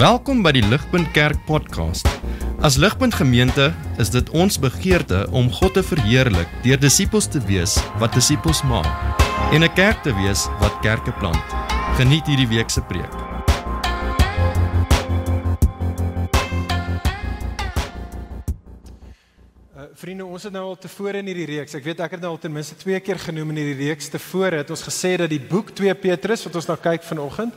Welkom by die Ligpunt Kerk podcast. As Ligpunt Gemeente is dit ons begeerte om God te verheerlik deur disippels te wees wat disippels maak en 'n kerk te wees wat kerke plant. Geniet hierdie week se preek. Vriende, ons het nou al tevore in hierdie reeks, ek weet ek het nou al ten minste 2 keer genoem in hierdie reeks tevore, het ons gesê dat die boek 2 Petrus, wat ons nou kyk vanoggend,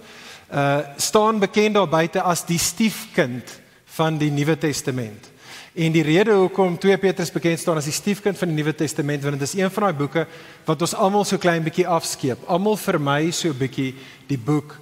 staan bekend daar buite as die stiefkind van die Nuwe Testament. En die rede hoekom 2 Petrus bekend staan as die stiefkind van die Nuwe Testament, want dit is een van daai boeke wat ons almal so klein bietjie afskeep. Almal vermy so bietjie die boek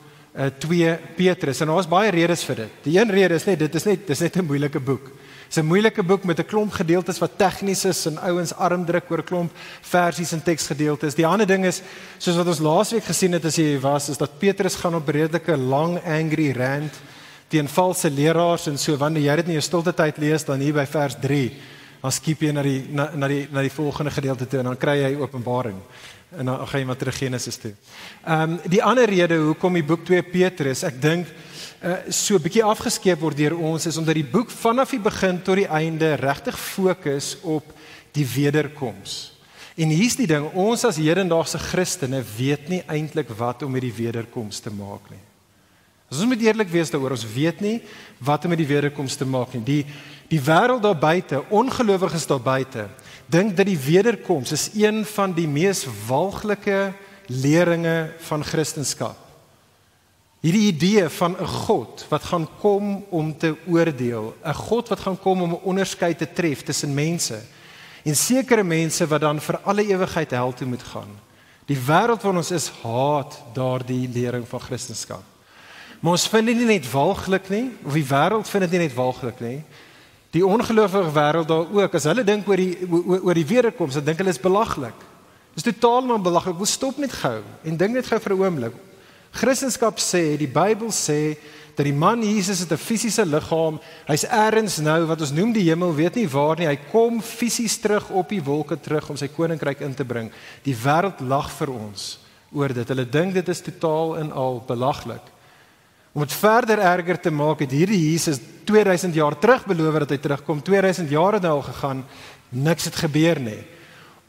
2 Petrus. En daar is baie redes vir dit. Die een rede is net, dit is net 'n moeilike boek. Dit is 'n moeilike boek met 'n klomp gedeeltes wat tegnies is en ouens armdruk oor 'n klomp versies en teksgedeeltes. Die ander ding is, soos wat ons laasweek gesien het as jy was, is dat Petrus gaan op 'n redelike lang angry rant teen valse leraars en so. Wanneer jy dit in jou stilte tyd lees, dan hier by vers 3, dan skiep jy na die volgende gedeelte toe en dan kry jy Openbaring. En dan gaan jy maar terug Genesis toe. Die ander rede hoekom die boek 2 Petrus, ek dink, so 'n bietjie afgeskeep word deur ons, is omdat die boek vanaf die begin tot die einde regtig fokus op die wederkoms. En hier's die ding, ons as hedendaagse Christene weet nie eintlik wat om met die wederkoms te maak nie. As ons moet eerlik wees daaroor, ons weet nie wat om met die wederkoms te maak nie. Die wêreld daar buite, ongelowiges daar buite, dink dat die wederkoms is een van die mees walglike leringe van Christendom. Hierdie idee van 'n God wat gaan kom om te oordeel, 'n God wat gaan kom om 'n onderskeid te tref tussen mense, en sekere mense wat dan vir alle ewigheid hel toe moet gaan. Die wêreld waarin ons is, haat daardie lering van Christendom. Maar ons vind dit nie net walglik nie, of die wêreld vind dit nie net walglik nie. Die ongelowige wêreld daar ook, as hulle dink oor die wederkoms, dan dink hulle is belaglik. Dis totaal maar belaglik. Ons stop net gou en dink net gou vir 'n oomblik. Christendom sê, die Bybel sê, dat die man Jesus het 'n fisiese liggaam, hy's ergens nou, wat ons noem die hemel, weet nie waar nie, hy kom fisies terug op die wolke terug om sy koninkryk in te bring. Die wêreld lag vir ons oor dit. Hulle dink dit is totaal en al belaglik. Om het verder erger te maak, het hierdie Jesus 2000 jaar terug beloof dat hy terugkom, 2000 jaar het nou al gegaan, niks het gebeur nie.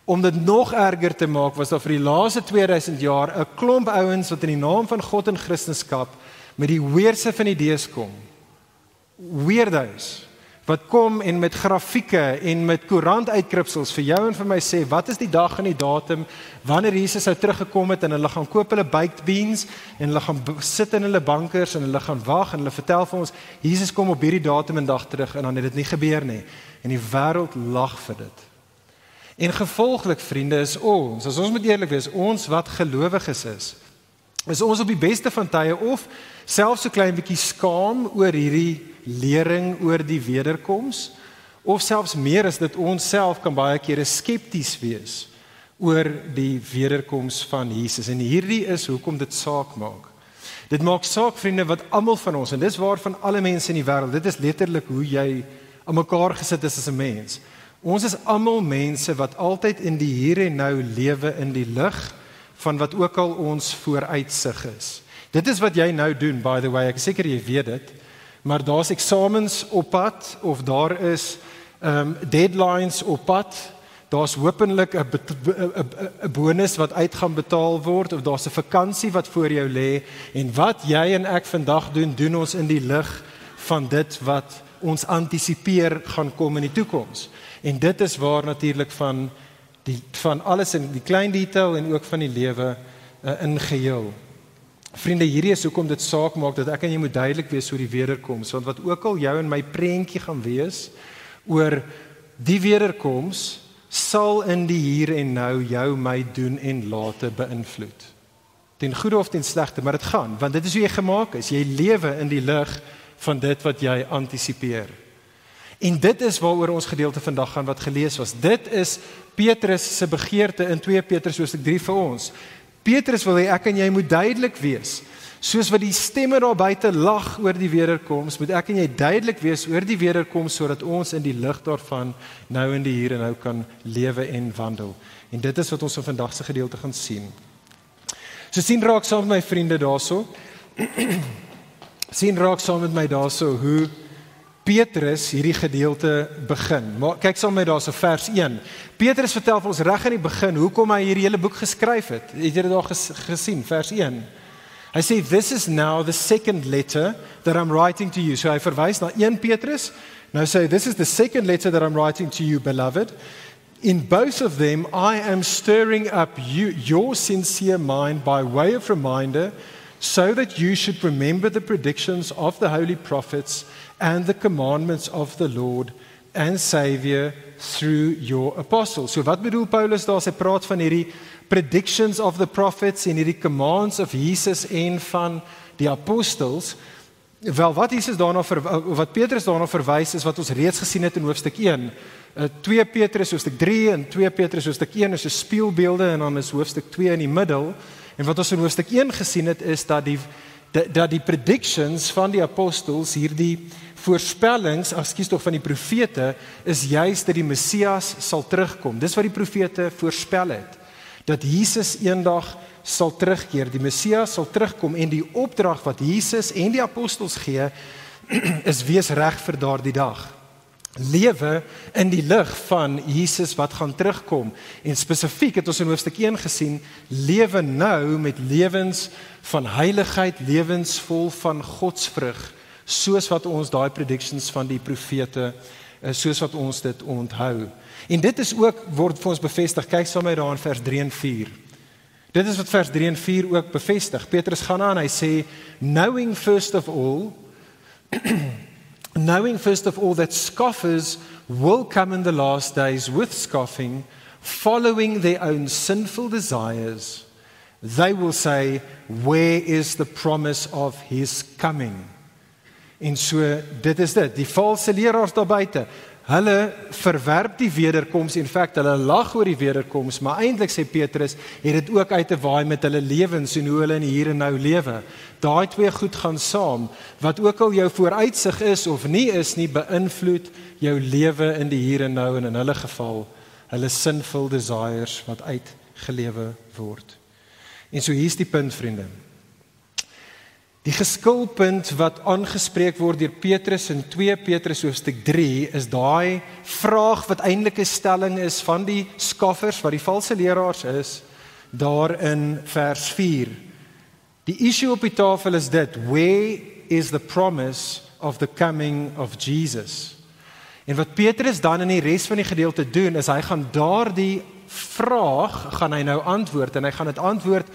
Om dit nog erger te maak, was daar vir die laaste 2000 jaar 'n klomp ouens wat in die naam van God en Christendom met die weerse van idees kom. Weirdos wat kom en met grafieke en met koerantuitkripsels vir jou en vir my sê, wat is die dag en die datum wanneer Jesus sou teruggekom het en hulle gaan koop hulle baked beans en hulle gaan sit in hulle bankers en hulle gaan wag en hulle vertel vir ons, Jesus kom op hierdie datum en dag terug en dan het dit nie gebeur nie. En die wêreld lag vir dit. En gevolglik, vriende, is ons, as ons moet eerlik wees, ons wat gelowiges is ons op die beste van tye of selfs so klein bietjie skaam oor hierdie lering oor die wederkoms, of selfs meer as dit ons self kan baie kere skepties wees oor die wederkoms van Jesus. En hierdie is hoekom dit saak maak. Dit maak saak, vriende, wat almal van ons, en dis waar van alle mense in die wêreld, dit is letterlik hoe jy aan mekaar gesit is as 'n mens. Ons is almal mense wat altyd in die hier en nou lewe in die lig van wat ook al ons vooruitsig is. Dit is wat jy nou doen, by the way, ek is seker jy weet dit, maar daar's eksamens op pad, of daar is deadlines op pad, daar's hopelik 'n bonus wat uit gaan betaal word, of daar's 'n vakansie wat voor jou lê, en wat jy en ek vandag doen ons in die lig van dit wat ons antisipeer gaan kom in die toekoms. En dit is waar natuurlik van alles in die klein detail en ook van die lewe in geheel. Vriende, hierdie is hoekom dit saak maak dat ek en jy moet duidelik wees oor die wederkoms, want wat ook al jou en my prentjie gaan wees oor die wederkoms, sal in die hier en nou jou, my doen en late beïnvloed. Ten goeie of ten slegte, maar dit gaan, want dit is hoe jy gemaak is. Jy lewe in die lig van dit wat jy antisipeer. En dit is waaroor ons gedeelte vandag gaan wat gelees was. Dit is Petrus se begeerte in 2 Petrus hoofstuk 3 vir ons. Petrus wil hê ek en jy moet duidelik wees. Soos wat die stemme daar buite lag oor die wederkoms, moet ek en jy duidelik wees oor die wederkoms sodat ons in die lig daarvan nou in die hier en nou kan lewe en wandel. En dit is wat ons in vandag se gedeelte gaan sien. So sien raak saam met my vriende daarso. sien raak saam met my daarso hoe Petrus hierdie gedeelte begin. Maar kyk saam met my daarso vers 1. Petrus vertel vir ons reg aan die begin hoekom hy hierdie hele boek geskryf het. Het jy dit daar gesien, vers 1? Hy sê, this is now the second letter that I'm writing to you. So hy verwys na 1 Petrus. Nou sê, this is the second letter that I'm writing to you, beloved. In both of them, I am stirring up your sincere mind by way of reminder, so that you should remember the predictions of the holy prophets and the commandments of the Lord and Savior through your apostles. So wat bedoel Paulus daar? Hy praat van hierdie predictions of the prophets en hierdie commands of Jesus en van die apostels. Wel, wat Petrus daarna verwys is wat ons reeds gesien het in hoofstuk 1. 2 Petrus hoofstuk 3 en 2 Petrus hoofstuk 1 is so spieelbeelde en dan is hoofstuk 2 in die middel. En wat ons in hoofstuk 1 gesien het is dat die predictions van die apostels, hierdie voorspellings, van die profete, is juist dat die Messias sal terugkom. Dis wat die profete voorspel het. Dat Jesus eendag sal terugkeer, die Messias sal terugkom en die opdrag wat Jesus en die apostels gee, is wees reg vir daardie dag. Lewe in die lig van Jesus wat gaan terugkom. En spesifiek het ons in hoofstuk 1 gesien, lewe nou met lewens van heiligheid, lewens vol van godsvrug, soos wat ons daai predictions van die profete, soos wat ons dit onthou. En dit is ook, word vir ons bevestig, kyk saam met daar in vers 3 en 4. Dit is wat vers 3 en 4 ook bevestig. Petrus gaan aan, hy sê, knowing first of all that scoffers will come in the last days with scoffing, following their own sinful desires, they will say, where is the promise of his coming? En so, dit is dit, die valse leraars daar buite, hulle verwerp die wederkoms, in feite hulle lag oor die wederkoms, maar eintlik sê Petrus, het dit ook uit te waai met hulle lewens en hoe hulle in hier en nou lewe. Daai twee goed gaan saam, wat ook al jou vooruitsig is of nie is nie, beïnvloed jou lewe in die hier en nou en in hulle geval, hulle sinful desires wat uitgelewe word. En so hier is die punt, vriende. Die geskilpunt wat aangespreek word deur Petrus in 2 Petrus hoofstuk 3 is daai vraag wat eintlik 'n stelling is van die skaffers, wat die valse leraars is, daar in vers 4. Die issue op die tafel is dit, where is the promise of the coming of Jesus? En wat Petrus dan in die res van die gedeelte doen, is hy gaan daardie vraag, gaan hy nou antwoord, en hy gaan dit antwoord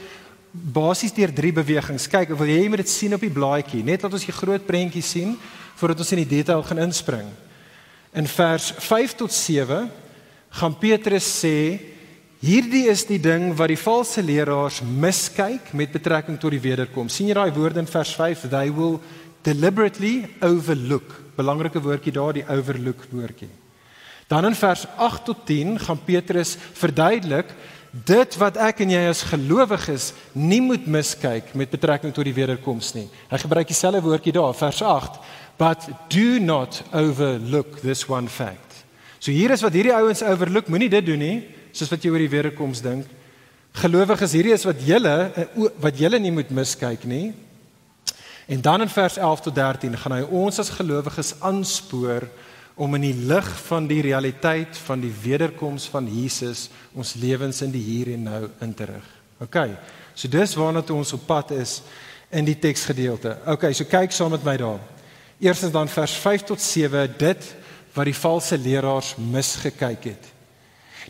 basies deur 3 bewegings. Kyk, wil jy moet dit sien op die blaadjie, net laat ons die groot prentjie sien, voordat ons in die detail gaan inspring. In vers 5 tot 7, gaan Petrus sê, hierdie is die ding wat die valse leraars miskyk met betrekking tot die wederkoms. Sien jy daai woorde in vers 5? They will deliberately overlook. Belangrike woordjie daar, die overlook woordjie. Dan in vers 8 tot 10 gaan Petrus verduidelik, dit wat ek en jy as gelowiges nie moet miskyk met betrekking tot die wederkoms nie. Hy gebruik dieselfde woordjie daar, vers 8, but do not overlook this one fact. So hier is wat hierdie ouens overlook, moenie dit doen nie, soos wat jy oor die wederkoms dink. Gelowiges, hierdie is wat julle nie moet miskyk nie. En dan in vers 11 tot 13 gaan hy ons as gelowiges aanspoor om in die lig van die realiteit van die wederkoms van Jesus ons lewens in die hier en nou in te rig. Okay, so dis waarna toe ons op pad is in die teksgedeelte. Okay, so kyk saam met my daar. Eerstens dan vers 5 tot 7, dit wat die valse leraars misgekyk het.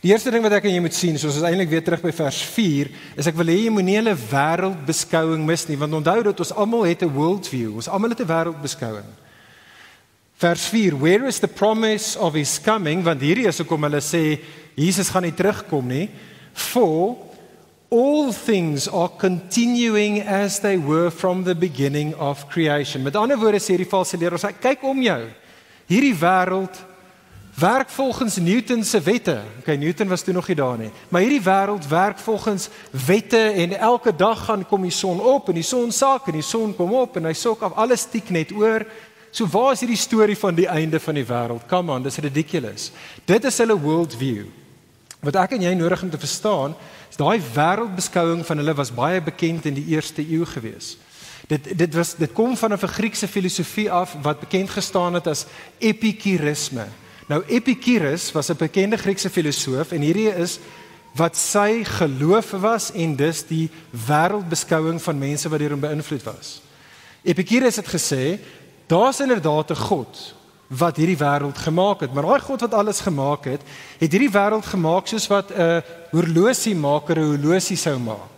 Die eerste ding wat ek en jy moet sien, soos ons eintlik weer terug by vers 4, is ek wil hê jy moenie 'n wêreldbeskouing mis nie, want onthou dat ons almal het 'n worldview, ons almal het 'n wêreldbeskouing. Vers 4, where is the promise of his coming? Want hierdie is hoekom hulle sê, Jesus gaan nie terugkom nie. For all things are continuing as they were from the beginning of creation. Met ander woorde sê die valse leraars, kyk om jou. Hierdie wêreld werk volgens Newton se wette. Okay, Newton was toe nog nie daar nie. Maar hierdie wêreld werk volgens wette en elke dag kom die son op en die son sak en die son kom op en hy sok af, alles stiek net oor. So waar is hierdie storie van die einde van die wêreld? Come on, dis ridiculous. Dit is hulle worldview. Wat ek en jy nodig om te verstaan, is daai wêreldbeskouing van hulle was baie bekend in die eerste eeu gewees. Dit kom van 'n Griekse filosofie af wat bekend gestaan het as epikurisme. Nou Epicurus was 'n bekende Griekse filosoof en hierdie is wat sy geloof was en dus die wêreldbeskouing van mense wat deur hom beïnvloed was. Epicurus het gesê, daar's inderdaad 'n God wat hierdie wêreld gemaak het, maar daai God wat alles gemaak het hierdie wêreld gemaak soos wat 'n horlosiemaker 'n horlosie sou maak.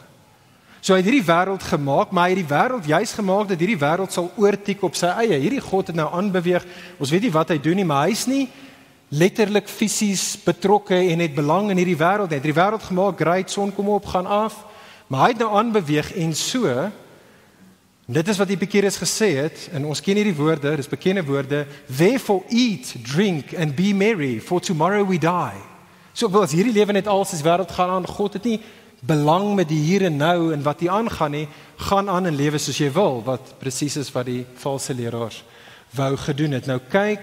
So hy het hierdie wêreld gemaak, maar hy het die wêreld juis gemaak dat hierdie wêreld sal oortik op sy eie. Hierdie God het nou aanbeweeg. Ons weet nie wat hy doen nie, maar hy's nie letterlik fisies betrokke en het belang in hierdie wêreld. Hy het die wêreld gemaak, great, son kom op, gaan af, maar hy het nou aanbeweeg en so. Dit is wat Epicurus gesê het, en ons ken hierdie woorde, dis bekende woorde, therefore eat, drink and be merry, for tomorrow we die. So as hierdie lewe net als die wêreld gaan aan, God het nie belang met die hier en nou en wat hier aangaan nie, gaan aan en lewe soos jy wil, wat presies is wat die valse leraars wou gedoen het. Nou kyk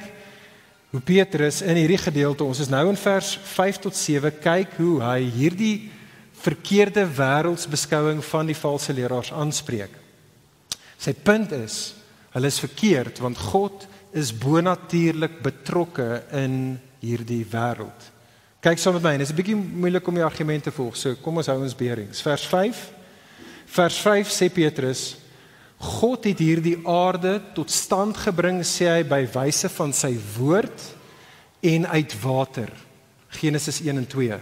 hoe Petrus in hierdie gedeelte, ons is nou in vers 5 tot 7, kyk hoe hy hierdie verkeerde wêreldsbeskouing van die valse leraars aanspreek. Sy punt is, hulle is verkeerd, want God is bonatuurlik betrokke in hierdie wêreld. Kyk saam met my, en dit is 'n bietjie moeilik om die argumente te volg, so kom ons hou ons beerings. Vers 5 sê Petrus, God het hierdie aarde tot stand gebring, sê hy, by wyse van sy woord en uit water. Genesis 1 en 2.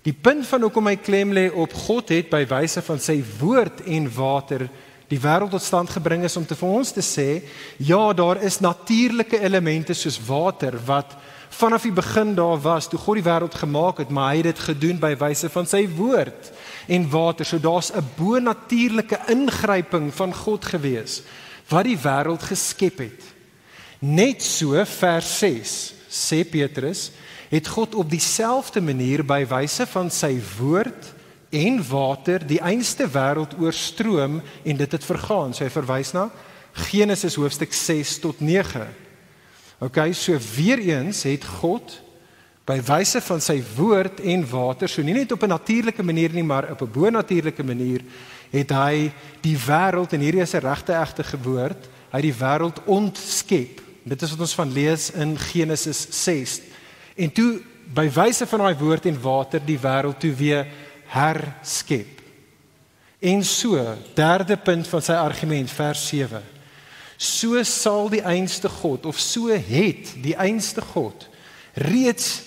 Die punt van hoekom hy klem lê op God het by wyse van sy woord en water die wêreld tot stand gebring is om te vir ons te sê, ja, daar is natuurlike elemente soos water wat vanaf die begin daar was, toe God die wêreld gemaak het, maar hy het dit gedoen by wyse van sy woord en water. So daar's 'n bonatuurlike ingryping van God gewees, wat die wêreld geskep het. Net so, vers 6, sê Petrus, het God op dieselfde manier by wyse van sy woord en water die einste wêreld oorstroom en dit het vergaan. So hy verwys na Genesis hoofstuk 6 tot 9. Okay, so weer eens het God by wyse van sy woord en water, so nie net op 'n natuurlike manier nie, maar op 'n bonatuurlike manier, het hy die wêreld, en hierdie is 'n regte egte woord, hy het die wêreld ontskep. Dit is wat ons van lees in Genesis 6. En toe by wyse van daai woord en water die wêreld toe weer herskep. En so, derde punt van sy argument, vers 7. So sal die einste God, of so het die einste God reeds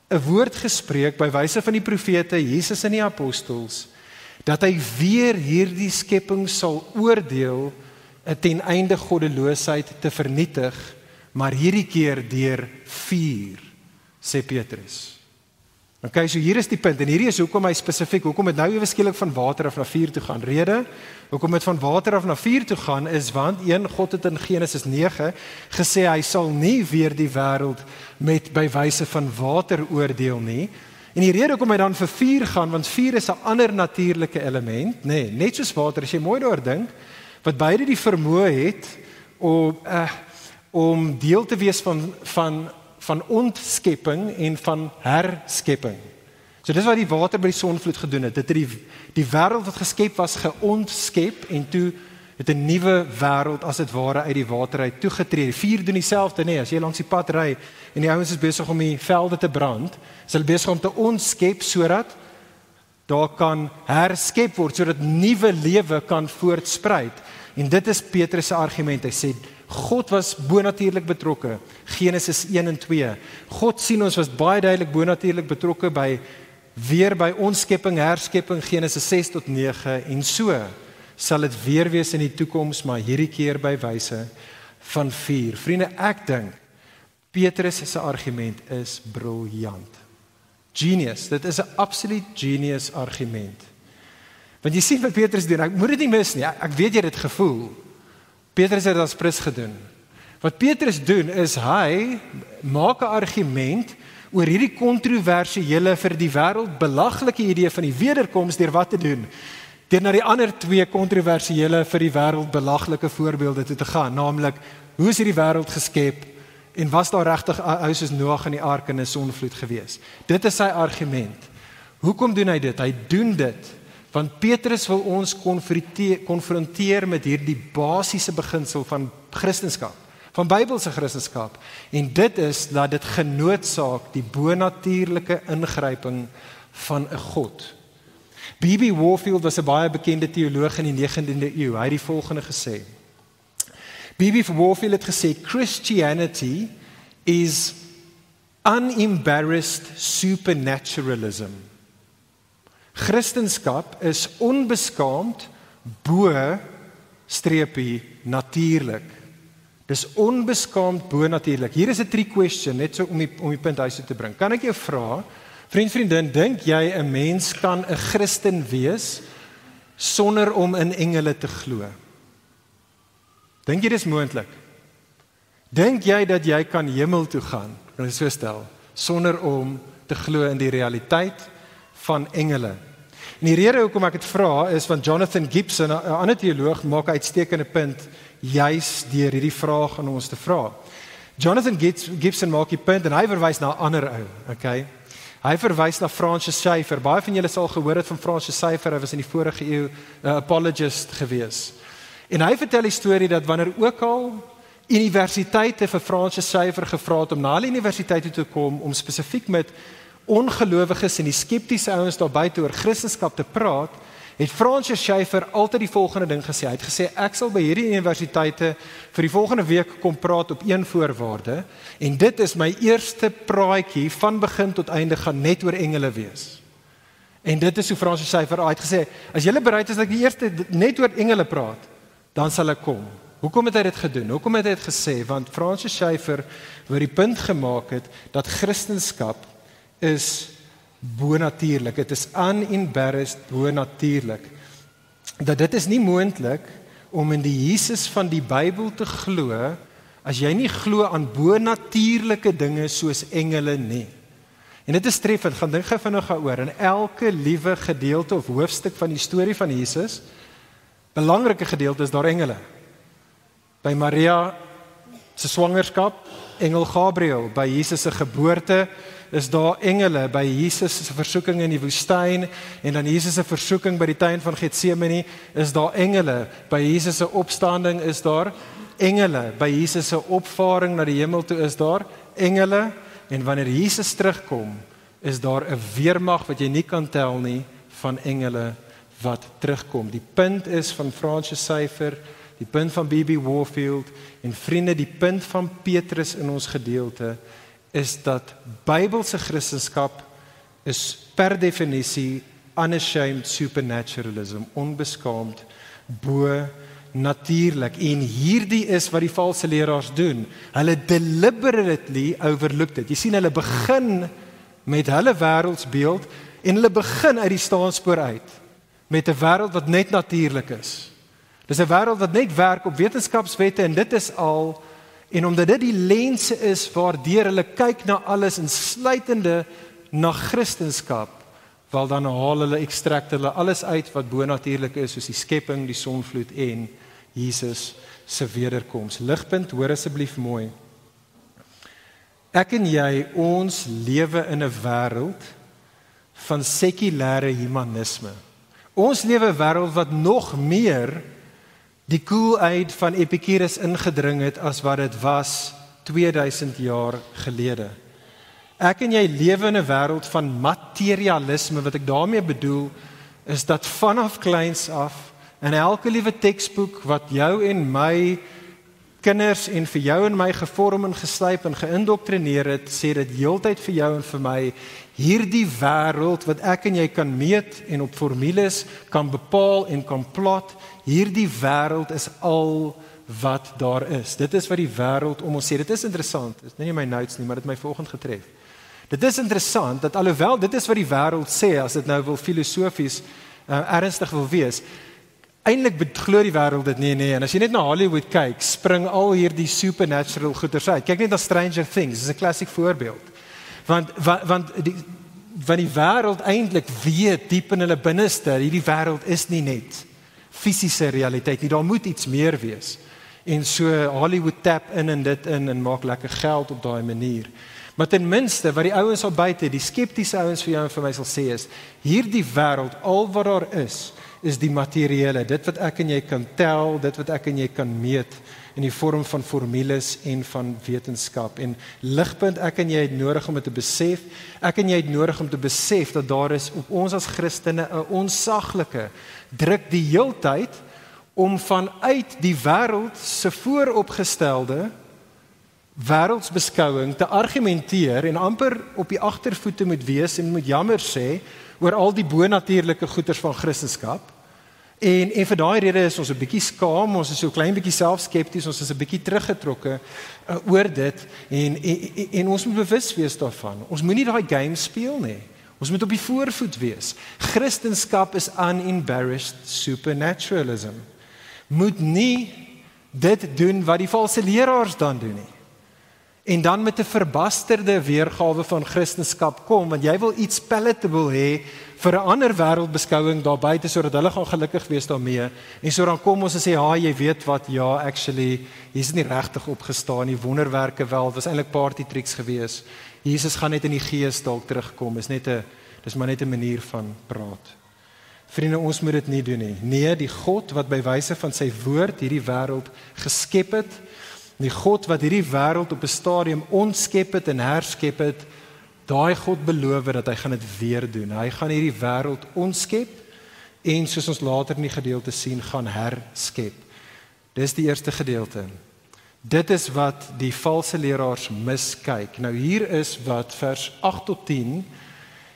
'n woord gespreek by wyse van die profete, Jesus en die apostels, dat hy weer hierdie skepping sal oordeel ten einde goddeloosheid te vernietig, maar hierdie keer deur vuur, sê Petrus. Okay, so hier is die punt, en hierdie is hoekom hy spesifiek, hoekom het nou ewe skielik van water af na vuur toe gaan. Rede, hoekom het van water af na vuur toe gaan, is want God het in Genesis 9 gesê, hy sal nie weer die wêreld met by wyse van water oordeel nie. En die rede hoekom hy dan vir vuur gaan, want vuur is 'n ander natuurlike element, net soos water, as jy mooi daar dink, wat beide die vermoë het om deel te wees van ontskepping en van herskepping. So dis wat die water by die sonvloed gedoen het. Dit het die wêreld wat geskep was geontskep en toe het 'n nuwe wêreld as dit ware uit die water uit toegetree. Die vuur doen dieselfde, as jy langs die pad ry en die ouens is besig om die velde te brand, is hulle besig om te ontskep sodat daar kan herskep word, sodat nuwe lewe kan voortspruit. En dit is Petrus se argument. Hy sê God was bonatuurlik betrokke, Genesis 1 en 2. God sien ons was baie duidelik bonatuurlik betrokke by ontskepping, herskepping, Genesis 6 tot 9, en so sal dit weer wees in die toekoms, maar hierdie keer by wyse van vuur. Vriende, ek dink Petrus se argument is briljant. Genius, dit is 'n absoluut genius argument. Want jy sien wat Petrus doen, ek moet dit nie mis nie, ek weet jy het dit gevoel. Petrus het dit as prins gedoen. Wat Petrus doen is, hy maak 'n argument oor hierdie kontroversiële vir die wêreld belaglike idee van die wederkoms deur wat te doen? Deur na die ander twee kontroversiële vir die wêreld belaglike voorbeelde toe te gaan, naamlik, hoe is hierdie wêreld geskep en was daar regtig ou soos Noag in die ark in 'n sonvloed gewees? Dit is sy argument. Hoekom doen hy dit? Hy doen dit Want Petrus wil ons konfronteer met hierdie basiese beginsel van Christendom, van Bybelse Christendom. En dit is dat dit genootsaak die bonatuurlike ingryping van 'n God. B.B. Warfield was 'n baie bekende teoloog in die 19de eeu. Hy het die volgende gesê. B.B. Warfield het gesê, Christianity is unembarrassed supernaturalism. Christendom is onbeskaamd bo streepie natuurlik. Dis onbeskaamd bo natuurlik. Hier is 'n trick question, net so om die punt huis toe te bring. Kan ek jou vra, vriendin, dink jy 'n mens kan 'n Christen wees sonder om in engele te glo? Dink jy dis moontlik? Dink jy dat jy kan hemel toe gaan, kan ek so stel, sonder om te glo in die realiteit van engele? En die rede hoekom ek dit vra is want Jonathan Gibson, 'n ander teoloog, maak 'n uitstekende punt juis deur hierdie vraag aan ons te vra. Jonathan Gibson maak die punt en hy verwys na 'n ander ou, okay? Hy verwys na Francis Schaeffer. Baie van julle sal gehoor het van Francis Schaeffer. Hy was in die vorige eeu 'n apologist gewees. En hy vertel die storie dat wanneer ook al universiteite vir Francis Schaeffer gevra het om na die universiteit toe te kom om spesifiek met ongelowiges en die skeptiese ouens daar buite oor Christendom te praat, het Francis Schaeffer altyd die volgende ding gesê. Hy het gesê, ek sal by hierdie universiteite vir die volgende week kom praat op een voorwaarde, en dit is my eerste praatjie van begin tot einde gaan net oor engele wees. En dit is hoe Francis Schaeffer het gesê, as julle bereid is dat ek die eerste net oor engele praat, dan sal ek kom. Hoekom het hy dit gedoen? Hoekom het hy dit gesê? Want Francis Schaeffer wou die punt gemaak het dat Christendom is bonatuurlik. Dit is unembarrassed bonatuurlik. Dat dit is nie moontlik om in die Jesus van die Bybel te glo as jy nie glo aan bonatuurlike dinge soos engele nie. En dit is treffend, gaan dink gou vinnig daaroor. In elke liewe gedeelte of hoofstuk van die storie van Jesus, belangrike gedeelte is daar engele. By Maria se swangerskap, engel Gabriël. By Jesus se geboorte is daar engele. By Jesus se versoeking in die woestyn en dan Jesus se versoeking by die tuin van Getsemane is daar engele. By Jesus se opstanding is daar engele. By Jesus se opvaring na die hemel toe is daar engele. En wanneer Jesus terugkom, is daar 'n weermag wat jy nie kan tel nie van engele wat terugkom. Die punt is van Francis Schaeffer, die punt van B.B. Warfield en vriende, die punt van Petrus in ons gedeelte is dat Bybelse Christendom is per definisie unashamed supernaturalism, onbeskaamd, bo natuurlik. En hierdie is wat die valse leraars doen. Hulle deliberately overlook dit. Jy sien, hulle begin met hulle wêreldsbeeld en hulle begin uit die staanspoor uit met 'n wêreld wat net natuurlik is. Dis 'n wêreld wat net werk op wetenskapswette en dit is al, en omdat dit die lense is waardeur hulle kyk na alles insluitende na Christendom, wel dan haal hulle, ekstrakt hulle alles uit wat bonatuurlik is, soos die skepping, die sonvloed en Jesus se wederkoms. Ligpunt, hoor asseblief mooi. Ek en jy, ons lewe in 'n wêreld van sekulêre humanisme. Ons lewe 'n wêreld wat nog meer die koelheid van Epicurus ingedring het as wat dit was 2000 jaar gelede. Ek en jy lewe in 'n wêreld van materialisme. Wat ek daarmee bedoel, is dat vanaf kleins af, in elke liewe teksboek wat jou en my kinders en vir jou en my gevorm en geslyp en geïndoktrineer het, sê dit heeltyd vir jou en vir my, hierdie wêreld wat ek en jy kan meet en op formules kan bepaal en kan plot, hierdie wêreld is al wat daar is. Dit is wat die wêreld om ons sê. Dit is interessant, dit is nie my notes nie, maar dit het my volgend getref. Dit is interessant, dat alhoewel dit is wat die wêreld sê, as dit nou wil filosofies ernstig wil wees, eintlik glo die wêreld dit nie, en as jy net na Hollywood kyk, spring al hierdie supernatural goeders uit. Kyk net na Stranger Things, dis 'n klassiek voorbeeld. Want die wêreld eintlik weet diep in hulle binneste, hierdie wêreld is nie net fisiese realiteit nie, daar moet iets meer wees. En so Hollywood tap in en dit in en maak lekker geld op daai manier. Maar ten minste, wat die ouens al buite, die skeptiese ouens vir jou en vir my sal sê is, hierdie wêreld, al wat daar is die materiële, dit wat ek en jy kan tel, dit wat ek en jy kan meet, in die vorm van formules en van wetenskap. En Ligpunt, ek en jy het nodig om dit te besef, ek en jy het nodig om te besef, dat daar is op ons as Christene 'n onsaglike druk die heeltyd, om vanuit die wêreld se vooropgestelde wêreldsbeskouing te argumenteer en amper op die agtervoete moet wees en moet jammer sê oor al die bonatuurlike goeders van Christendom. En vir daai rede is ons 'n bietjie skaam, ons is so klein bietjie selfskepties, ons is 'n bietjie teruggetrokke oor dit en ons moet bewus wees daarvan. Ons moenie daai game speel nie. Ons moet op die voorvoet wees. Christendom is unembarrassed supernaturalism. Moet nie dit doen wat die valse leraars dan doen nie. En dan met 'n verbasterde weergawe van Christendom kom, want jy wil iets palatable hê vir 'n ander wêreldbeskouing daar buite sodat hulle gaan gelukkig wees daarmee. En so dan kom ons en sê, "Ja, jy weet wat, ja, actually, Jesus het nie regtig opgestaan nie, wonderwerke wel, dit was eintlik party tricks gewees. Jesus gaan net in die gees dalk terugkom." Dis maar net 'n manier van praat. Vriende, ons moet dit nie doen nie. Nee, die God wat by wyse van sy woord hierdie wêreld geskep het, die God wat hierdie wêreld op 'n stadium ontskep het en herskep het, daai God beloof dat hy gaan dit weer doen. Hy gaan hierdie wêreld ontskep en soos ons later in die gedeelte sien, gaan herskep. Dis die eerste gedeelte. Dit is wat die valse leraars miskyk. Nou hier is wat vers 8 tot 10,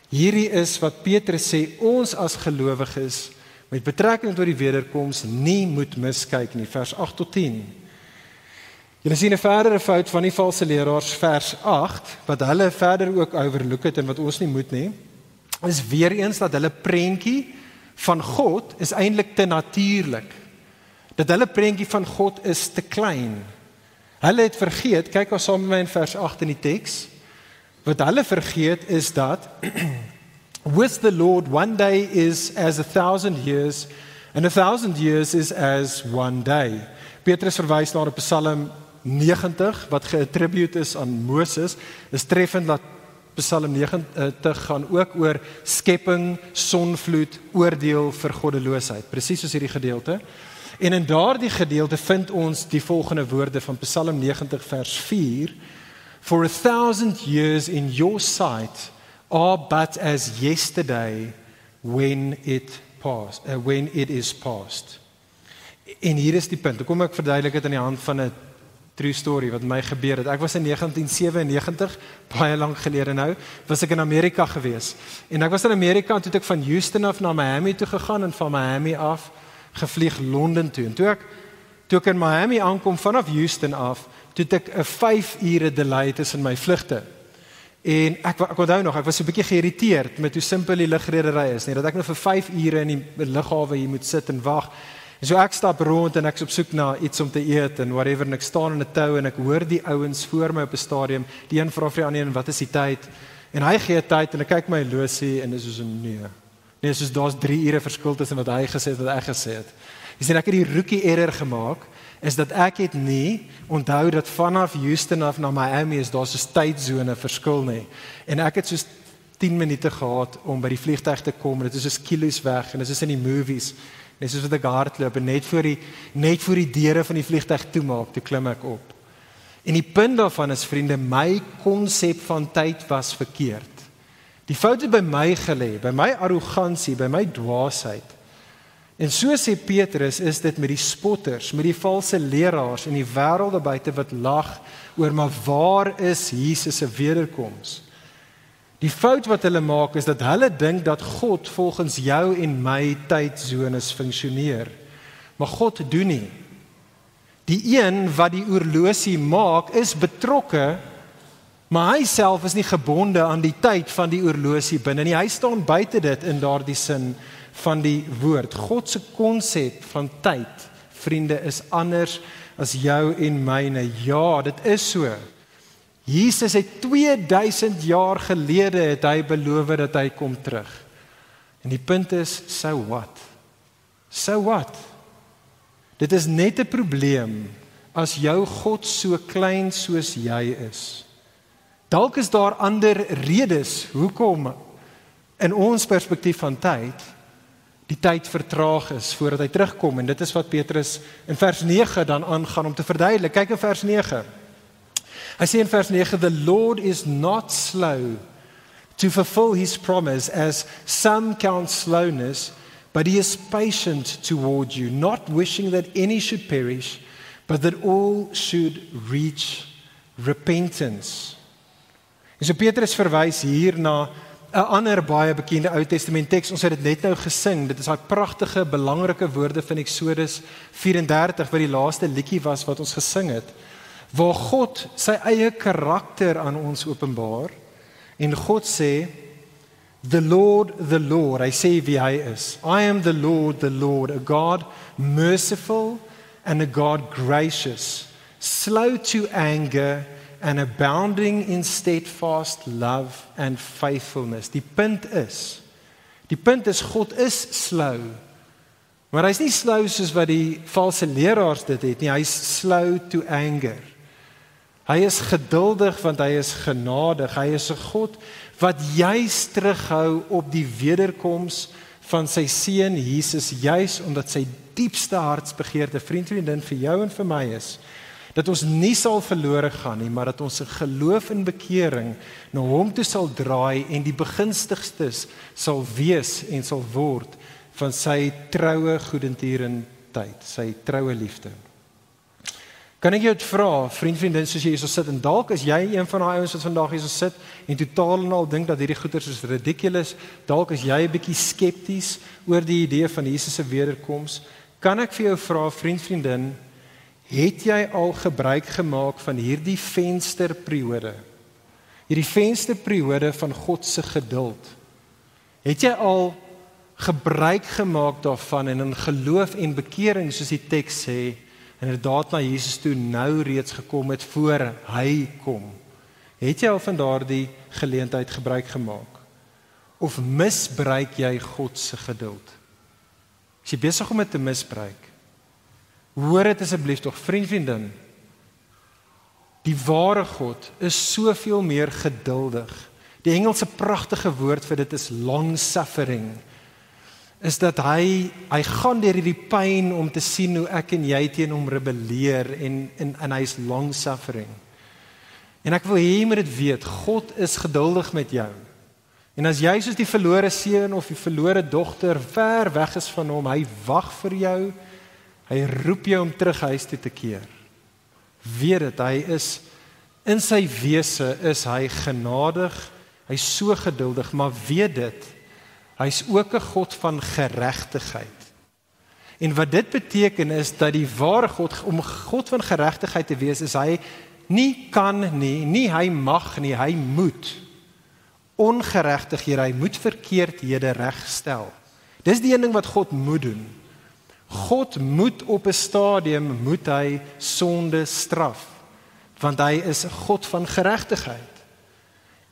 hierdie is wat Petrus sê, ons as gelowiges met betrekking tot die wederkoms nie moet miskyk nie. Vers 8 tot 10. Julle sien 'n verdere fout van die valse leraars, vers 8, wat hulle verder ook overlook het en wat ons nie moet nie, is weer eens dat hulle prentjie van God is eintlik te natuurlik. Dat hulle prentjie van God is te klein. Hulle het vergeet, kyk ons saam met my in vers 8 in die teks, wat hulle vergeet is dat with the Lord one day is as 1,000 years and 1,000 years is as one day. Petrus verwys na Psalm 90 wat geattribute is aan Moses. Is treffend dat Psalm 90 gaan ook oor skepping, sonvloed, oordeel vir goddeloosheid. Presies soos hierdie gedeelte. En in daardie gedeelte vind ons die volgende woorde van Psalm 90 vers 4: For 1,000 years in your sight are but as yesterday when it is past. En hier is die punt. Kom ek verduidelik dit aan die hand van 'n true story wat my gebeur het. Ek was in 1997, baie lank gelede nou, was ek in Amerika gewees. En ek was in Amerika en toe het ek van Houston af na Miami toe gegaan en van Miami af gevlieg Londen toe. En toe ek in Miami aankom vanaf Houston af, toe het ek 'n 5 ure delay tussen my vlugte. En ek onthou nog, ek was so 'n bietjie geïrriteerd met hoe simpel die lugredery is, nie, dat ek nou vir 5 ure in die lughawe hier moet sit en wag. En so ek stap rond en ek is op soek na iets om te eet en whatever, en ek staan in 'n tou en ek hoor die ouens voor my op 'n stadium, die een vra vir die ander een, wat is die tyd? En hy gee tyd en ek kyk my horlosie en dis soos 'n nee, soos daar's 3 ure verskil tussen wat hy gesê het en wat ek gesê het. Jy sien, ek het die rookie error gemaak, is dat ek het nie onthou dat vanaf Houston af na Miami is daar soos tydsone verskil nie. En ek het soos 10 minute gehad om by die vliegtuig te kom, en dit is soos kilos weg, en dit is in die movies, net soos wat ek hardloop, en net voor die deure van die vliegtuig toemaak, toe klim ek op. En die punt daarvan is, vriende, my konsep van tyd was verkeerd. Die fout het by my gelê, by my arrogansie, by my dwaasheid. En so sê Petrus, is dit met die spotters, met die valse leraars en die wêreld daar buite wat lag oor, maar waar is Jesus se wederkoms? Die fout wat hulle maak is dat hulle dink dat God volgens jou en my tydsones funksioneer. Maar God doen nie. Die een wat die oorlosie maak is betrokke, maar hy self is nie gebonde aan die tyd van die oorlosie binne nie. Hy staan buite dit in daardie sin van die woord. God se konsep van tyd, vriende, is anders as jou en myne. Ja, dit is so. Jesus het 2000 jaar gelede het hy beloof dat hy kom terug. En die punt is, so what? So what? Dit is net 'n probleem as jou God so klein soos jy is. Dalk is daar ander redes hoekom in ons perspektief van tyd die tyd vertraag is voordat hy terugkom, en dit is wat Petrus in vers 9 dan aangaan om te verduidelik. Kyk in vers 9. Hy sê in vers 9, "The Lord is not slow to fulfill his promise, as some count slowness, but he is patient toward you, not wishing that any should perish, but that all should reach repentance." En so Petrus verwys hier na 'n ander baie bekende Ou Testament teks. Ons het dit net nou gesing. Dit is daai pragtige, belangrike woorde van Eksodus 34 wat die laaste liedjie was wat ons gesing het, waar God sy eie karakter aan ons openbaar. En God sê, the Lord, hy sê wie hy is. I am the Lord, a God merciful and a God gracious, slow to anger and abounding in steadfast love and faithfulness. Die punt is God is slow, maar hy's nie slow soos wat die valse leraars dit het nie, hy's slow to anger. Hy is geduldig want hy is genadig. Hy is 'n God wat juis terughou op die wederkoms van sy seun Jesus, juis omdat sy diepste hartsbegeerte, vriendin, vir jou en vir my is, dat ons nie sal verlore gaan nie, maar dat ons 'n geloof en bekering na hom toe sal draai en die begunstigstes sal wees en sal word van sy troue goedertierenheid, sy troue liefde. Kan ek jou dit vra, vriendin, soos jy hier so sit, en dalk is jy een van daai ouens wat vandag hier so sit en totaal en al dink dat hierdie goeters is ridiculous, dalk is jy 'n bietjie skepties oor die idee van Jesus se wederkoms, kan ek vir jou vra, vriendin, het jy al gebruik gemaak van hierdie vensterperiode van God se geduld? Het jy al gebruik gemaak daarvan en in geloof en bekering, soos die teks sê, inderdaad na Jesus toe nou reeds gekom het voor hy kom? Het jy al van daardie geleentheid gebruik gemaak? Of misbruik jy God se geduld? Is jy besig om dit te misbruik? Hoor dit asseblief tog, vriendin, die ware God is soveel meer geduldig. Die Engelse pragtige woord vir dit is long suffering, is dat hy gaan deur hierdie pyn om te sien hoe ek en jy teen hom rebelleer, en hy is long suffering. En ek wil hê jy moet dit weet, God is geduldig met jou. En as jy soos die verlore seun of die verlore dogter ver weg is van hom, hy wag vir jou, hy roep jou om terug huis toe te keer. Weet dit, hy is, in sy wese is hy genadig, hy is so geduldig, maar weet dit, hy is ook 'n God van geregtigheid. En wat dit beteken is, dat die ware God, om God van geregtigheid te wees, is hy nie kan nie hy mag nie, hy moet ongeregtighede, hy moet verkeerdhede regstel. Dis die een ding wat God moet doen. God moet op 'n stadium, moet hy sonde straf, want hy is 'n God van geregtigheid.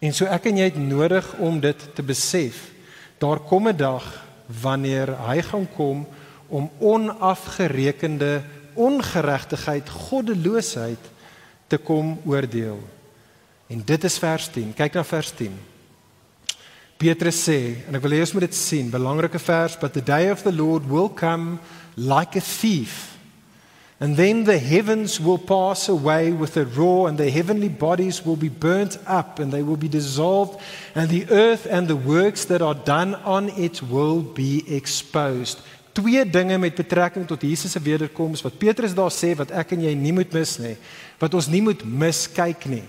En so ek en jy het nodig om dit te besef. Daar kom 'n dag wanneer hy gaan kom om onafgerekende ongeregtigheid, goddeloosheid te kom oordeel. En dit is vers 10. Kyk na vers 10. Petrus sê, en ek wil hê ons moet dit sien, belangrike vers, but the day of the Lord will come like a thief. And then the heavens will pass away with a roar, and the heavenly bodies will be burnt up, and they will be dissolved, and the earth and the works that are done on it will be exposed. Twee dinge met betrekking tot Jesus se wederkoms, wat Petrus daar sê, wat ek en jy nie moet mis nie, wat ons nie moet miskyk nie.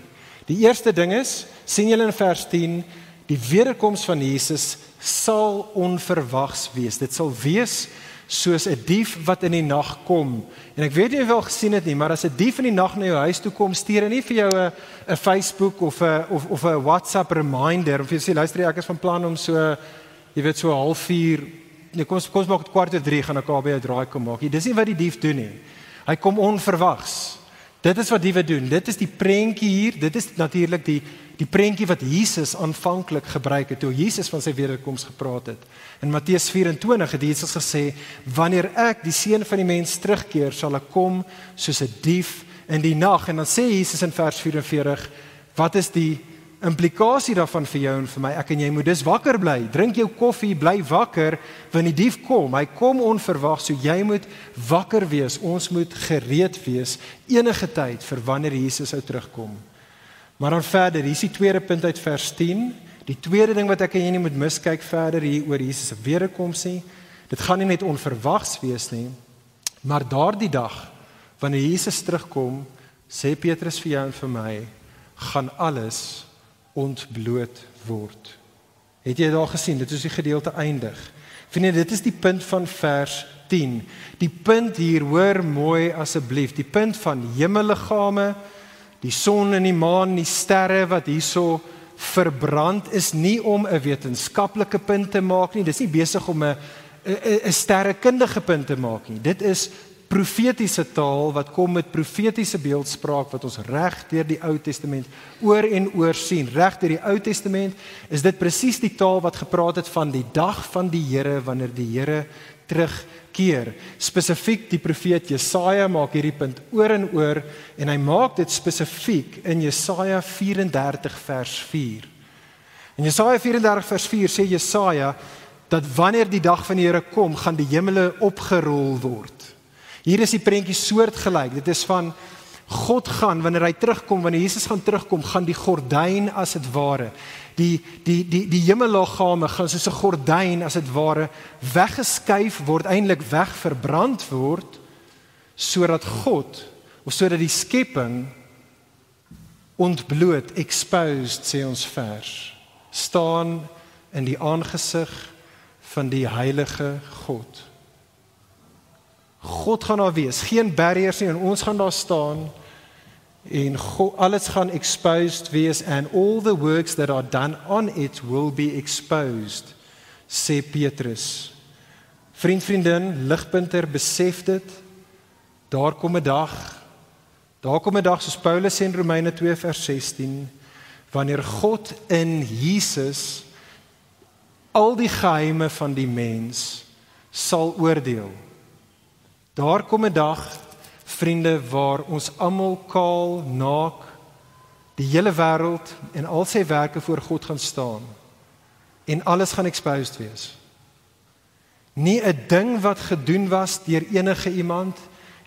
Die eerste ding is, sien julle in vers 10, die wederkoms van Jesus sal onverwags wees. Dit sal wees soos 'n dief wat in die nag kom. En ek weet nie of jy al gesien het nie, maar as 'n dief in die nag na jou huis toe kom, stuur hy nie vir jou 'n Facebook of 'n WhatsApp reminder, of jy sê, luister, ek is van plan om so, jy weet, so 4:30, nee, kom ons maak dit 2:45, gaan ek albei 'n draai kom maak. Dis nie wat die dief doen nie. Hy kom onverwags. Dit is wat diewe doen. Dit is die prentjie hier, dit is natuurlik die prentjie wat Jesus aanvanklik gebruik het, toe Jesus van sy wederkoms gepraat het. In Matteus 24 het Jesus gesê, wanneer ek, die seun van die mens, terugkeer, sal ek kom soos 'n dief in die nag. En dan sê Jesus in vers 44, wat is die implikasie daarvan vir jou en vir my, ek en jy moet dus wakker bly, drink jou koffie, bly wakker, want die dief kom, hy kom onverwags, so jy moet wakker wees, ons moet gereed wees, enige tyd vir wanneer Jesus sou terugkom. Maar dan verder, hier is die tweede punt uit vers 10, die tweede ding wat ek en jy nie moet miskyk verder hier oor Jesus se wederkoms nie, dit gaan nie net onverwags wees nie, maar daardie dag, wanneer Jesus terugkom, sê Petrus vir jou en vir my, gaan alles ontbloot word. Het jy daar gesien, dit is die gedeelte eindig. Vriende, dit is die punt van vers 10. Die punt hier, hoor mooi asseblief, die punt van hemelliggame, die son en die maan, die sterre wat hierso verbrand, is nie om 'n wetenskaplike punt te maak nie, dit is nie besig om 'n sterrekundige punt te maak nie. Dit is profetiese taal wat kom met profetiese beeldspraak wat ons reg deur die Ou Testament oor en oor sien. Reg deur die Ou Testament is dit presies die taal wat gepraat het van die dag van die Here wanneer die Here terugkeer. Spesifiek die profeet Jesaja maak hierdie punt oor en oor en hy maak dit spesifiek in Jesaja 34 vers 4. In Jesaja 34 vers 4 sê Jesaja dat wanneer die dag van die Here kom, gaan die hemele opgerol word. Hier is die prentjie soortgelyk. Dit is van God gaan, wanneer hy terugkom, wanneer Jesus gaan terugkom, gaan die gordyn as dit ware, die hemelliggame gaan soos 'n gordyn as dit ware weggeskuif word, eintlik wegverbrand word, sodat God, of sodat die skepping ontbloot, exposed, sê ons vers, staan in die aangesig van die heilige God. God gaan daar wees, geen barriers nie, en ons gaan daar staan, en alles gaan exposed wees, and all the works that are done on it will be exposed, sê Petrus. Vriendin, ligpunter, besef dit, daar kom 'n dag, soos Paulus sê in Romeine 2 vers 16, wanneer God in Jesus al die geheime van die mens sal oordeel. Daar kom 'n dag, vriende, waar ons almal kaal, naak, die hele wêreld en al sy werke voor God gaan staan en alles gaan exposed wees. Nie 'n ding wat gedoen was deur enige iemand,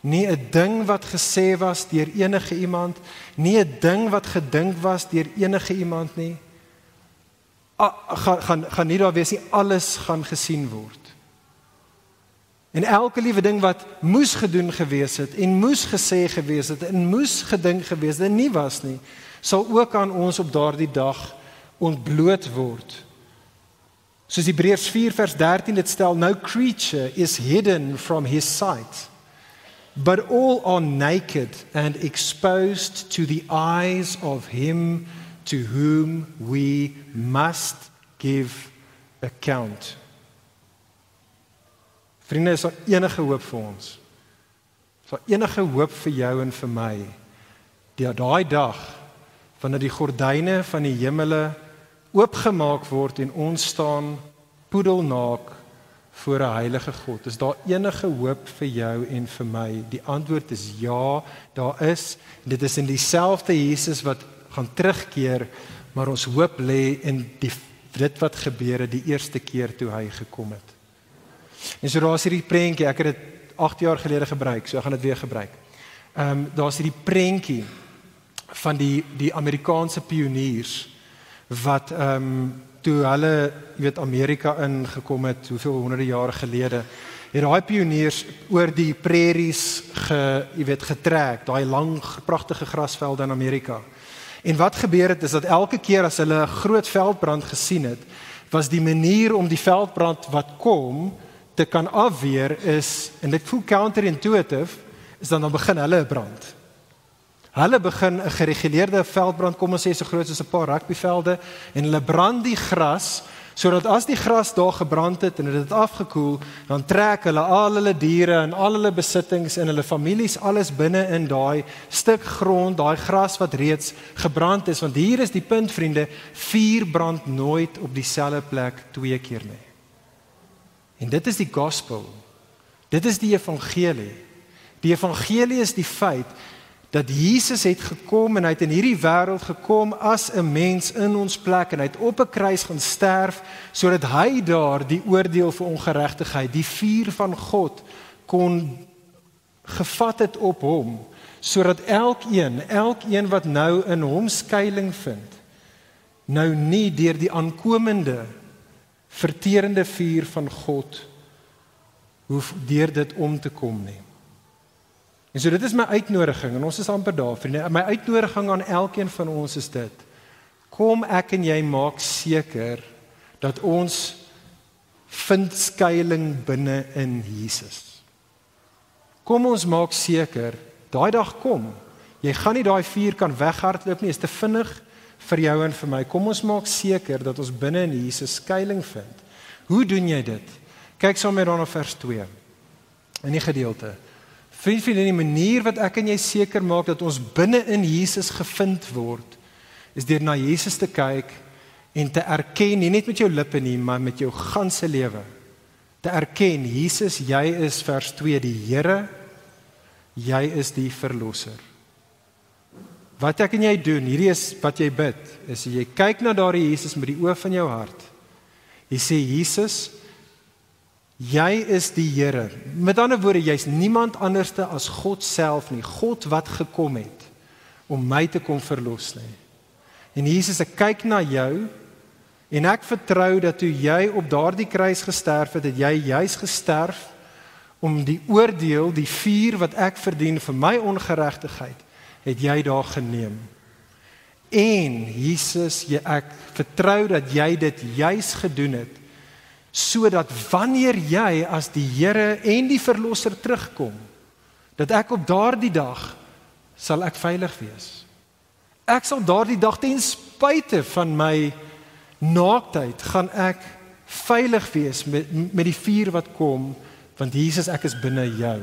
nie 'n ding wat gesê was deur enige iemand, nie 'n ding wat gedink was deur enige iemand nie. Gaan nie daar wees nie, alles gaan gesien word. En elke liewe ding wat moes gedoen gewees het, en moes gesê gewees het, en moes gedink gewees het, en nie was nie, sal ook aan ons op daardie dag ontbloot word. Soos Hebreërs 4 vers 13 dit stel, no creature is hidden from his sight, but all are naked and exposed to the eyes of him to whom we must give account. Vriende, is daar enige hoop vir ons? Is daar enige hoop vir jou en vir my? Daai dag, wanneer die gordyne van die hemele oopgemaak word en ons staan poedelnaak voor 'n heilige God. Is daar enige hoop vir jou en vir my? Die antwoord is ja, daar is. Dit is in dieselfde Jesus wat gaan terugkeer, maar ons hoop lê in dit wat gebeur het die eerste keer toe hy gekom het. En so daar is hierdie prentjie, ek het dit 8 jaar gelede gebruik, so ek gaan dit weer gebruik. Daar is hierdie prentjie van die Amerikaanse pioniers wat toe hulle, Amerika ingekom het, hoeveel honderde jare gelede, het daai pioniers oor die prairies getrek, daai lang pragtige grasvelde in Amerika. En wat gebeur het is dat elke keer as hulle 'n groot veldbrand gesien het, was die manier om die veldbrand wat kom te kan afweer is, en dit voel counterintuitive, is dan begin hulle 'n brand. Hulle begin 'n gereguleerde veldbrand, kom ons sê so groot soos 'n paar rugbyvelde, en hulle brand die gras, sodat as die gras daar gebrand het en dit het afgekoel, dan trek hulle al hulle diere en al hulle besittings en hulle families alles binne in daai stuk grond, daai gras wat reeds gebrand is, want hier is die punt, vriende, vuur brand nooit op dieselfde plek 2 keer nie. En dit is die gospel. Dit is die evangelie. Die evangelie is die feit dat Jesus het gekom en hy het in hierdie wêreld gekom as 'n mens in ons plek en hy het op 'n kruis gaan sterf sodat hy daar die oordeel vir ongeregtigheid, die vuur van God kon gevat het op hom, sodat elkeen wat nou in hom skuiling vind, nou nie deur die aankomende verterende vuur van God hoef deur dit om te kom nie. En so dit is my uitnodiging, en ons is amper daar, vriende. My uitnodiging aan elkeen van ons is dit: kom ek en jy maak seker dat ons vind skuiling binne in Jesus. Kom ons maak seker, daai dag kom, jy gaan nie daai vuur kan weghardloop nie, is te vinnig vir jou en vir my. Kom ons maak seker dat ons binne in Jesus skuiling vind. Hoe doen jy dit? Kyk saam met dan na vers 2, in die gedeelte. Vriend, die manier wat ek en jy seker maak dat ons binne in Jesus gevind word, is deur na Jesus te kyk en te erken, nie net met jou lippe nie, maar met jou ganse lewe. Te erken, Jesus, jy is vers 2, die Here, jy is die verlosser. Wat ek en jy doen, hierdie is wat jy bid, is jy kyk na daardie Jesus met die oë van jou hart. Jy sê, Jesus, jy is die Here. Met ander woorde, jy is niemand anderste as God self nie, God wat gekom het om my te kom verlos nie. En Jesus, ek kyk na jou en ek vertrou dat toe jy op daardie kruis gesterf het, het jy juis gesterf om die oordeel, die vuur wat ek verdien vir my ongeregtigheid, het jy daar geneem. En Jesus, ek vertrou dat jy dit juis gedoen het, sodat wanneer jy as die Here en die Verlosser terugkom, dat ek op daardie dag sal ek veilig wees. Ek sal daardie dag ten spyte van my naaktheid, gaan ek veilig wees met die vuur wat kom, want Jesus, ek is binne jou.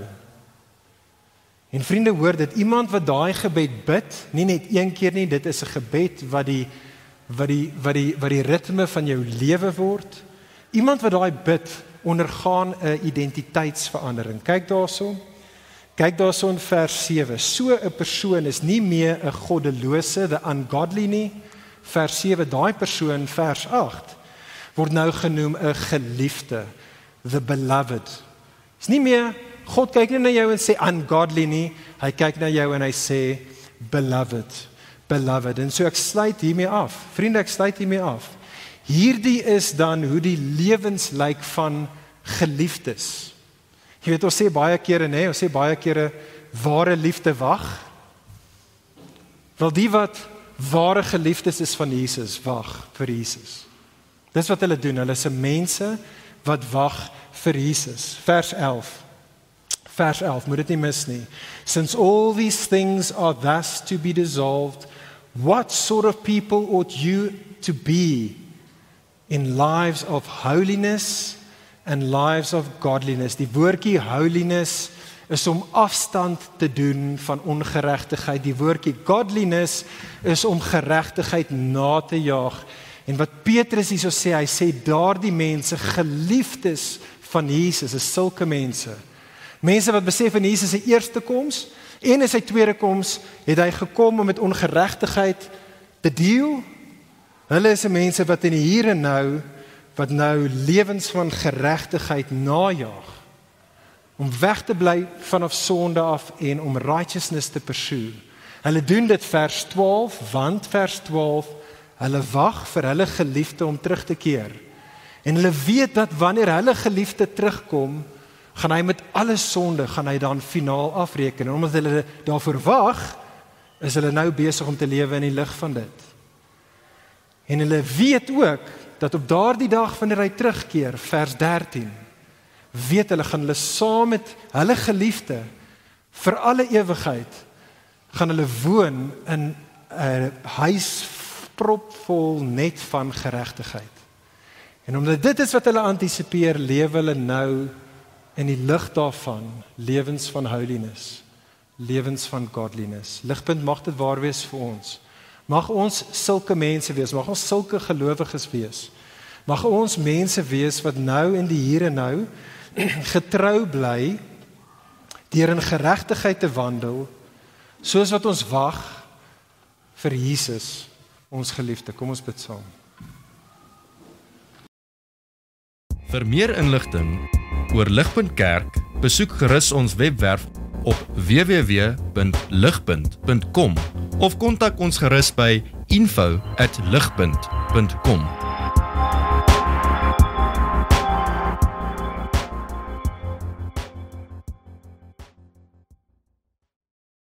En vriende, hoor dit, iemand wat daai gebed bid, nie net een keer nie, dit is 'n gebed wat die ritme van jou lewe word. Iemand wat daai bid, ondergaan 'n identiteitsverandering. Kyk daarso in vers 7. So 'n persoon is nie meer 'n goddelose, the ungodly nie. Vers 7, daai persoon, vers 8, word nou genoem 'n geliefde, the beloved. Is nie meer, God kyk nie na jou en sê ungodly nie, hy kyk na jou en hy sê beloved. En so ek sluit hiermee af. Vriende, ek sluit hiermee af. Hierdie is dan hoe die lewens lyk van geliefdes. Jy weet, ons sê baie kere, ware liefde wag. Wel, die wat ware geliefdes is van Jesus, wag vir Jesus. Dis wat hulle doen, hulle is mense wat wag vir Jesus. Vers 11, moet dit nie mis nie. Since all these things are thus to be dissolved, what sort of people ought you to be in lives of holiness and lives of godliness? Die woordjie holiness is om afstand te doen van ongeregtigheid. Die woordjie godliness is om geregtigheid na te jaag. En wat Petrus hierso sê, hy sê daardie mense, geliefdes van Jesus, is sulke mense. Mense wat besef in Jesus se eerste koms en in sy tweede koms het hy gekom om met ongeregtigheid te deel. Hulle is mense wat in die hier en nou, wat nou lewens van geregtigheid najaag, om weg te bly vanaf sonde af en om righteousness te pursue. Hulle doen dit vers 12, want vers 12, hulle wag vir hulle geliefde om terug te keer. En hulle weet dat wanneer hulle geliefde terugkom, gaan hy met alle sonde, gaan hy dan finaal afreken. En omdat hulle daarvoor wag, is hulle nou besig om te lewe in die lig van dit. En hulle weet ook, dat op daardie dag wanneer hy terugkeer, vers 13, weet hulle, gaan hulle saam met hulle geliefde, vir alle ewigheid, gaan hulle woon in 'n huis propvol net van geregtigheid. En omdat dit is wat hulle antisipeer, lewe hulle nou in die lig daarvan, lewens van holiness, lewens van godliness. Ligpunt, mag dit waar wees vir ons. Mag ons sulke mense wees, mag ons sulke gelowiges wees. Mag ons mense wees wat nou in die hier en nou getrou bly, deur in geregtigheid te wandel, soos wat ons wag vir Jesus, ons geliefde. Kom ons bid saam. Vir meer inligting oor Ligpunt Kerk, besoek gerus ons webwerf op www.ligpunt.com of kontak ons gerus by info@ligpunt.com.